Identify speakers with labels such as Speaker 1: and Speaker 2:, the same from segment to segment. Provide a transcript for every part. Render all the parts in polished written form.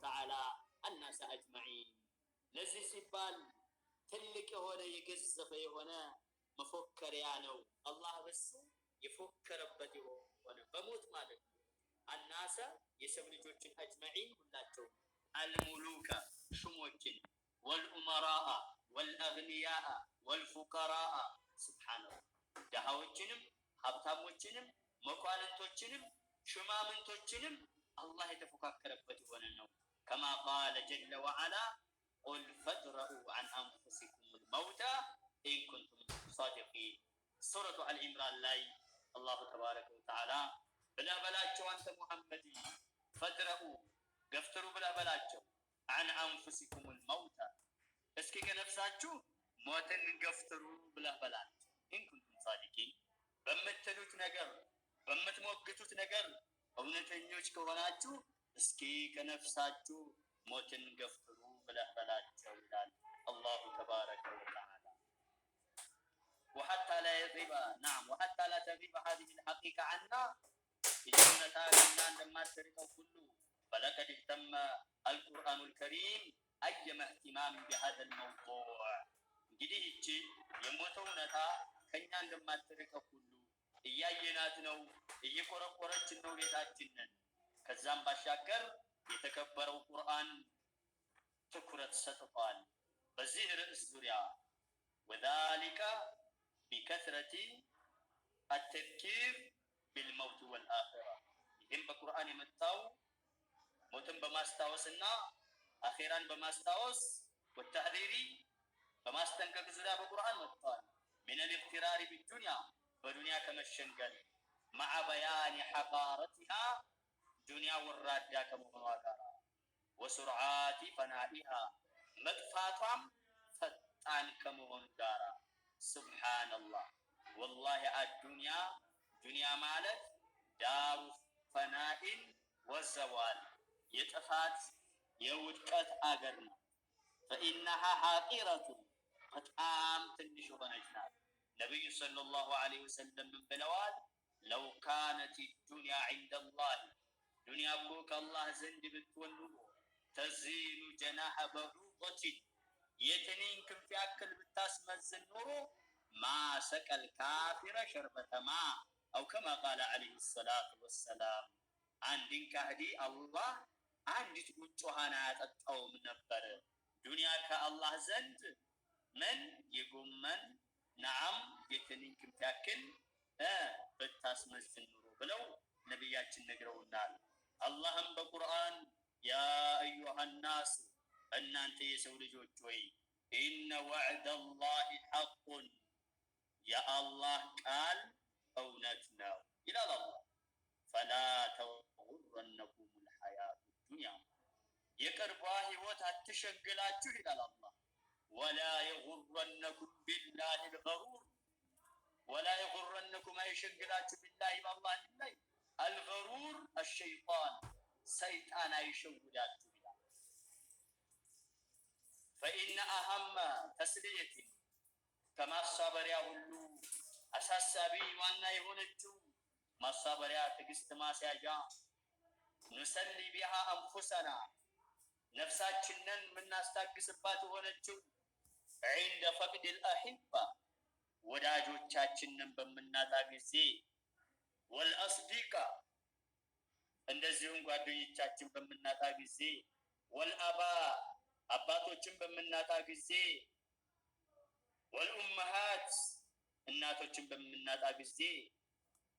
Speaker 1: وتعالى الناس أجمعين لذي سبال تلك هنا يقصف هنا مفكر يعني الله بس يفكر بدي هنا بموت مالك الناس يسمي جوجين أجمعين كلاتهم الملوك شموجين والأمراء والأغنياء والفقراء سبحان الله دهاوجينم ሀብታሞችንም መኳንንቶችንም ሽማምንቶችንም አላህ የተፈካከረበት ሆነው كما قال جل وعلا قل فادرؤوا عن انفسكم الموت ان كنتم صادقين سوره ال عمران ላይ الله تبارك وتعالى بلا بلاچو አንተ ሙሐመድ فادرؤوا ገፍትሩ ብላ በላቸው عن انفسكم الموت እስኪ ከነፍሳችሁ ሞትን ገፍትሩ ብላ በላቸው ان كنتم صادقين በመተሉት ነገር በመትሞግቱት ነገር እውነተኞች ከሆናችሁ እስኪ ከነፍሳችሁ ሞትን ገፍትሩ በላቸው ይላል الله تبارك وتعالى وحتى لا يغيب نعم وحتى لا تغيب هذه الحقيقة عنا إذا لنا لما تركوا كله فلقد اهتم القرآن الكريم أيما اهتمام بهذا الموضوع جديد يموتون كنا لما تركوا كله እያየናት ነው እየቆረቆረች ነው ቤታችንን ከዛም ባሻገር የተከበረው ቁርአን ትኩረት ሰጥቷል በዚህ ርዕስ ዙሪያ وذلك بكثرة التذكير بالموت والآخرة ይህም በቁርአን የመጣው ሞትን በማስታወስና አኺራን በማስታወስ والتحذير በማስጠንቀቅ ዙሪያ በቁርአን መጥቷል من الاغترار بالدنيا በዱንያ ከመሸንገል مع بيان حقارتها دنيا ወራዳ ከመሆኗ ጋር وسرعات فنائها መጥፋቷም ፈጣን ከመሆኑ ጋር سبحان الله والله الدنيا دنيا ማለት دار فناء والزوال የጥፋት የውድቀት አገር ነው فإنها حقيرة በጣም ትንሽ ሆነች ናት نبي صلى الله عليه وسلم من بلوال لو كانت الدنيا عند الله دنيا كوك الله زند بتولو تزين جناح بعوضة يتنين كم في أكل بتاسمز النور ما سقى الكافر شربة ماء أو كما قال عليه الصلاة والسلام عندك هدي الله عندك وجهنا تطو من نبر دنيا كالله زند من يقوم من نعم يتنين كم تاكل بتاسمز النور بلو نبياتنا نقرونا اللهم بقرآن يا أيها الناس أن أنت يسول جوجوي إن وعد الله حق يا الله قال أونتنا إلى الله فلا تغرنكم الحياة الدنيا يقرباه وتتشغلاችሁ إلى الله ولا يغرنكم بالله الغرور ولا يغرنكم أي شغلاችሁ بالله والله بالله الغرور الشيطان سيطان يشغلاችሁ فإن أهم تسلية كما الصبر يا هلو أساسبي وانا يهونتو ما الصبر يا تقست ما سيجا نسلي بها أنفسنا نفساتنا من نستقسبات هونتو عند فقد الأحبة وداجو تشاتنا بمناتا غزي والأصدقاء እንደዚሁም ጓደኞቻችን በመናታ ጊዜ ወልአባ አባቶችን በመናታ ጊዜ ወልኡመሃት እናቶችን በመናታ ጊዜ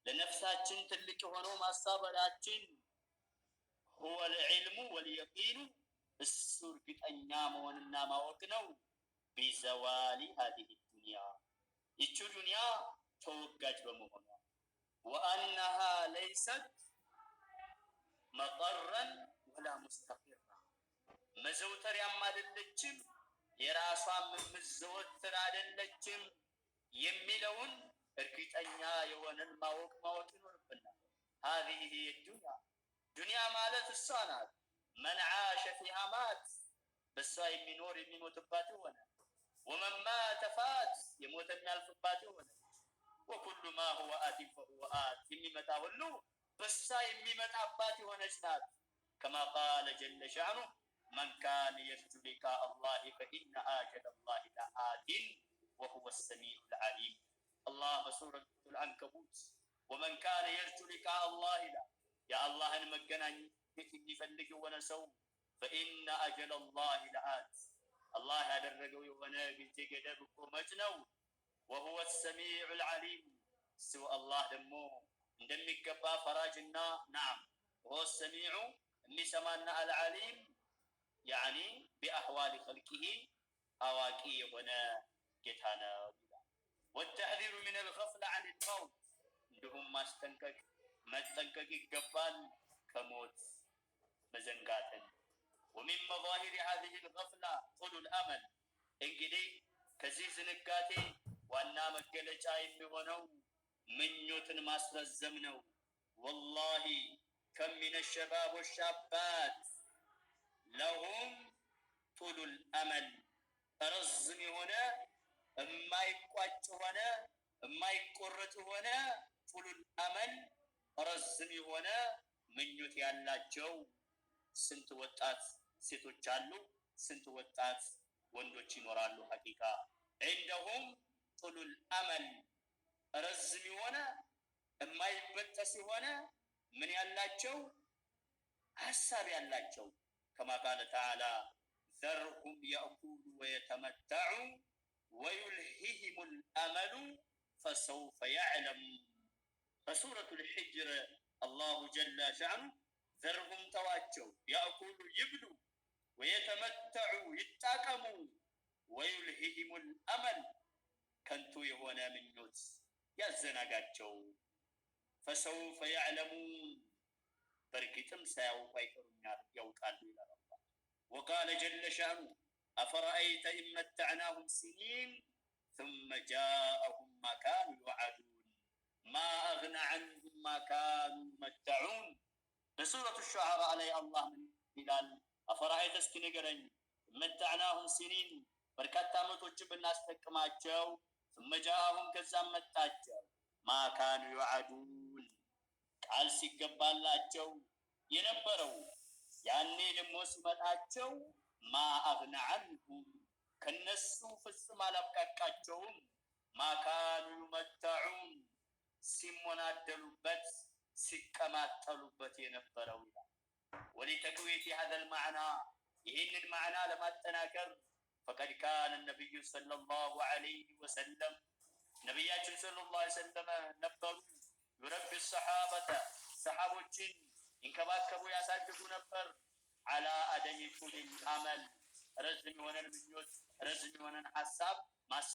Speaker 1: ለነፍሳችን ትልቅ ሆኖ ማሳበራችን هو العلم واليقين السرقኛ መሆንና ማወቅ ነው بزوال هذه الدنيا ይቺ ዱንያ ተወጋጅ በመሆኗ وانها ليست مقرا ولا مستقرا مزوتر ያማደለችም የራሷም መዘወትር አይደለችም የሚለውን እርግጠኛ የሆነን ማወቅ ይኖርብናል هذه هي الدنيا دنيا ማለት እሷ ናት من عاش فيها مات በሷ የሚኖር የሚሞትባት ሆነ ومن مات فات የሞተ የሚያልፍባት ሆነ وكل ما هو آت فهو آت የሚመጣ ሁሉ በሳ የሚመጣባት ሆነች ናት كما قال جل شأنه من كان يرجو لقاء الله فإن آجل الله لآت وهو السميع العليم. الله بسورة العنكبوت ومن كان يرجو لقاء الله لا يا الله أن مجنان يفلق ونسو فإن أجل الله لآت الله هذا الرجل ونبي تجد بكمجنو وهو السميع العليم سوى الله دمو دمي كبا فراجنا نعم وهو السميع سمعنا العليم يعني بأحوال خلقه أواكي هنا كتانا. والتحذير من الغفلة عن الموت عندهم ما استنكك الجبال كموت مزنقاتا. ومن مظاهر هذه الغفلة طول الأمل انجدي كزيز نكاتي وانا مجلج آيب ونو من يوتن ماسر الزمنو. والله كم من الشباب والشابات لهم طول الأمل رزم هنا ما يقوات هنا ما يقرت هنا طول الأمل رزم هنا من يوتي الله جو سنت وطات ሴቶች አሉ ስንት ወጣት ወንዶች ይኖራሉ ሐቂቃ عندهم طول الامل ረዝም የሆነ የማይበጠስ የሆነ ምን ያላቸው ሐሳብ ያላቸው كما قال تعالى ذرهم يأكلوا ويتمتعوا ويلههم الأمل فسوف يعلم. فسورة الحجر الله جل شأنه ذرهم تواجوا يأكلوا يبلوا ويتمتعوا يتاكموا ويلههم الأمل كنتو يهونا من يوت يزناقاتشو فسوف يعلمون بركتم سيوف يوقالوا إلى الله. وقال جل شأنه أفرأيت إن متعناهم سنين ثم جاءهم ما كانوا يوعدون ما أغنى عنهم ما كانوا يمتعون. بسورة الشعراء علي الله من هلال أفرأيت اسكنقرن متعناهم سنين بركات متوجب الناس تكماتشو ثم جاءهم كزام متاجو ما كانوا يوعدون قال سيقبالاتشو ينبروا يعني لموس متاجو ما أغنى عنهم كنسو فسم على بكاكاتشوهم ما كانوا يمتعون سيمونا الدلوبت سكما طلبت ينبروا. ولتقوية هذا المعنى إن المعنى لما تناكر فقد كان النبي صلى الله عليه وسلم نبيات صلى الله عليه وسلم نبروا يربي الصحابة صحابة إن كباكبوا يساجدوا نبر على أدم طول الأمل رزم ونن المنيوت رزم ونن حساب